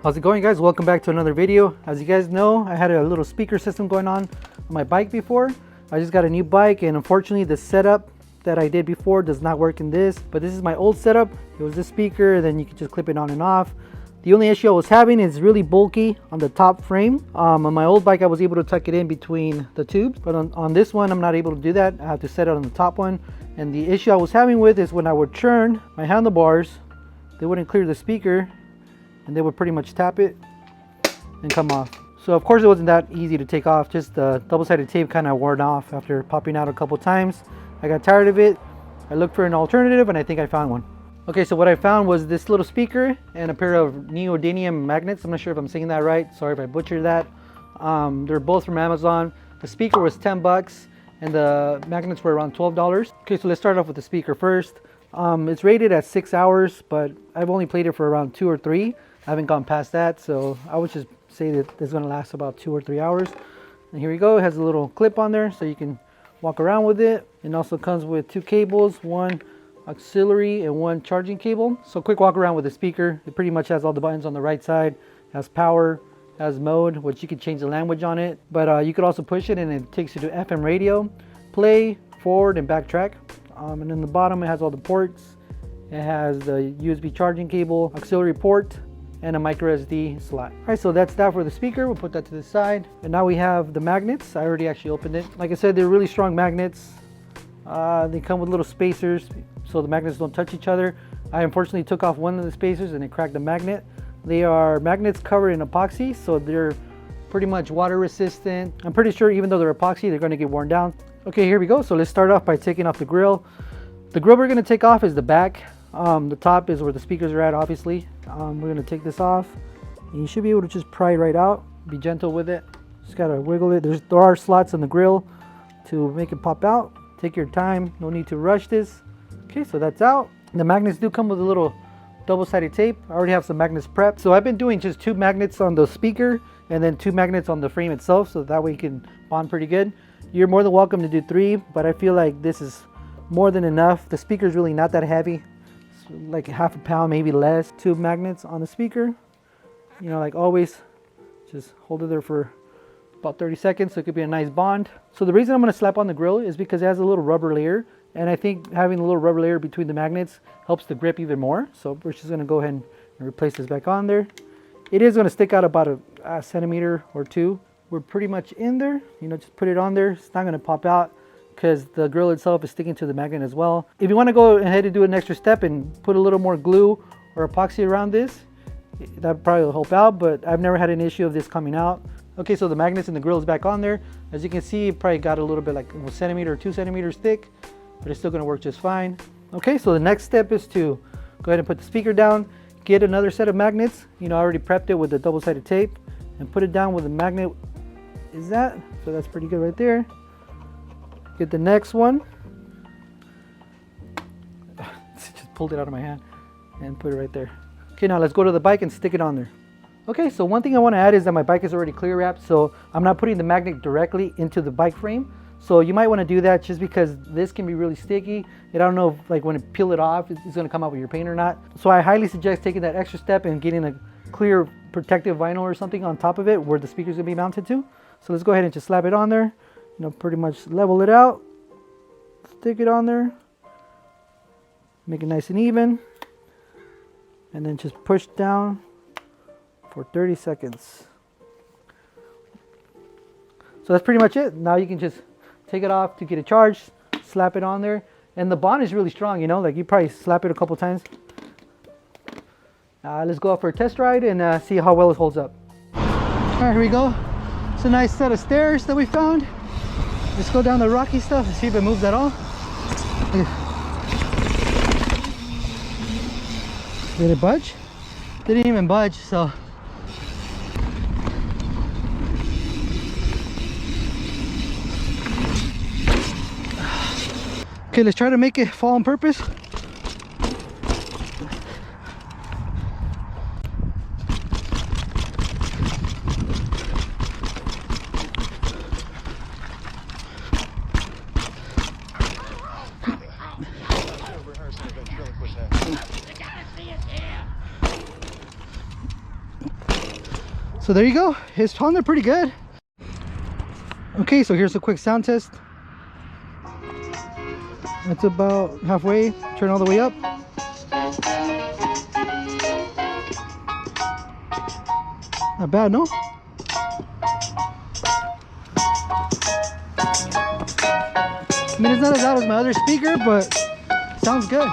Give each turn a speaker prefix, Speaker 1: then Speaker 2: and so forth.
Speaker 1: How's it going, guys? Welcome back to another video. As you guys know, I had a little speaker system going on my bike before. I just got a new bike, and unfortunately the setup that I did before does not work in this, but this is my old setup. It was this speaker, and then you can just clip it on and off. The only issue I was having is really bulky on the top frame. On my old bike I was able to tuck it in between the tubes, but on this one I'm not able to do that. I have to set it on the top one, and the issue I was having with is when I would turn my handlebars, they wouldn't clear the speaker, and they would pretty much tap it and come off. So of course it wasn't that easy to take off. Just the double-sided tape kind of wore off after popping out a couple times. I got tired of it. I looked for an alternative, and I think I found one. Okay, so what I found was this little speaker and a pair of neodymium magnets. I'm not sure if I'm saying that right. Sorry if I butchered that. They're both from Amazon. The speaker was 10 bucks and the magnets were around $12. Okay, so let's start off with the speaker first. It's rated at 6 hours, but I've only played it for around 2 or 3. I haven't gone past that, so I would just say that it's going to last about 2 or 3 hours. And here we go. It has a little clip on there so you can walk around with it. It also comes with 2 cables, one auxiliary and one charging cable. So quick walk around with the speaker. It pretty much has all the buttons on the right side. Has power, has mode, which you can change the language on it, but you could also push it and it takes you to FM radio, play, forward and back track. And in the bottom it has all the ports. It has the USB charging cable, auxiliary port, and a micro SD slot. All right, so that's that for the speaker. We'll put that to the side. And now we have the magnets. I already actually opened it. Like I said, they're really strong magnets. They come with little spacers so the magnets don't touch each other. I unfortunately took off one of the spacers and it cracked the magnet. They are magnets covered in epoxy, so they're pretty much water resistant. I'm pretty sure even though they're epoxy, they're gonna get worn down. Okay, here we go. So let's start off by taking off the grill. The grill we're gonna take off is the back. The top is where the speakers are at, obviously. We're gonna take this off, and you should be able to just pry it right out. Be gentle with it. Just gotta wiggle it. There are slots in the grill to make it pop out. Take your time. No need to rush this. Okay, so that's out. The magnets do come with a little double-sided tape. I already have some magnets prepped. So I've been doing just 2 magnets on the speaker and then 2 magnets on the frame itself, so that way you can bond pretty good. You're more than welcome to do 3, but I feel like this is more than enough. The speaker is really not that heavy. Like half a pound, maybe less. 2 magnets on the speaker. You know, like always, just hold it there for about 30 seconds so it could be a nice bond. So the reason I'm going to slap on the grill is because it has a little rubber layer, and I think having a little rubber layer between the magnets helps the grip even more. So we're just going to go ahead and replace this back on there. It is going to stick out about a centimeter or 2. We're pretty much in there. You know, just put it on there. It's not going to pop out because the grill itself is sticking to the magnet as well. If you want to go ahead and do an extra step and put a little more glue or epoxy around this, that probably will help out, but I've never had an issue of this coming out. Okay, so the magnets and the grill is back on there. As you can see, it probably got a little bit like a centimeter or 2 centimeters thick, but it's still gonna work just fine. Okay, so the next step is to go ahead and put the speaker down, get another set of magnets. You know, I already prepped it with the double-sided tape, and put it down with the magnet is that. So that's pretty good right there. Get the next one. Just pulled it out of my hand and put it right there. Okay, now let's go to the bike and stick it on there. Okay, so one thing I want to add is that my bike is already clear wrapped, so I'm not putting the magnet directly into the bike frame. So you might want to do that just because this can be really sticky. And I don't know if, like, when you peel it off, it's going to come out with your paint or not. So I highly suggest taking that extra step and getting a clear protective vinyl or something on top of it where the speaker's going to be mounted to. So let's go ahead and just slap it on there. You know, pretty much level it out. Stick it on there. Make it nice and even. And then just push down for 30 seconds. So that's pretty much it. Now you can just take it off to get it charged, slap it on there, and the bond is really strong, you know, like you probably slap it a couple times. Let's go out for a test ride and see how well it holds up. All right, here we go. It's a nice set of stairs that we found. Let's go down the rocky stuff and see if it moves at all. Did it budge? Didn't even budge, so. Okay, let's try to make it fall on purpose. So there you go. It's sounded pretty good. Okay, so here's a quick sound test. It's about halfway. Turn all the way up. Not bad, no? I mean, it's not as loud as my other speaker, but sounds good.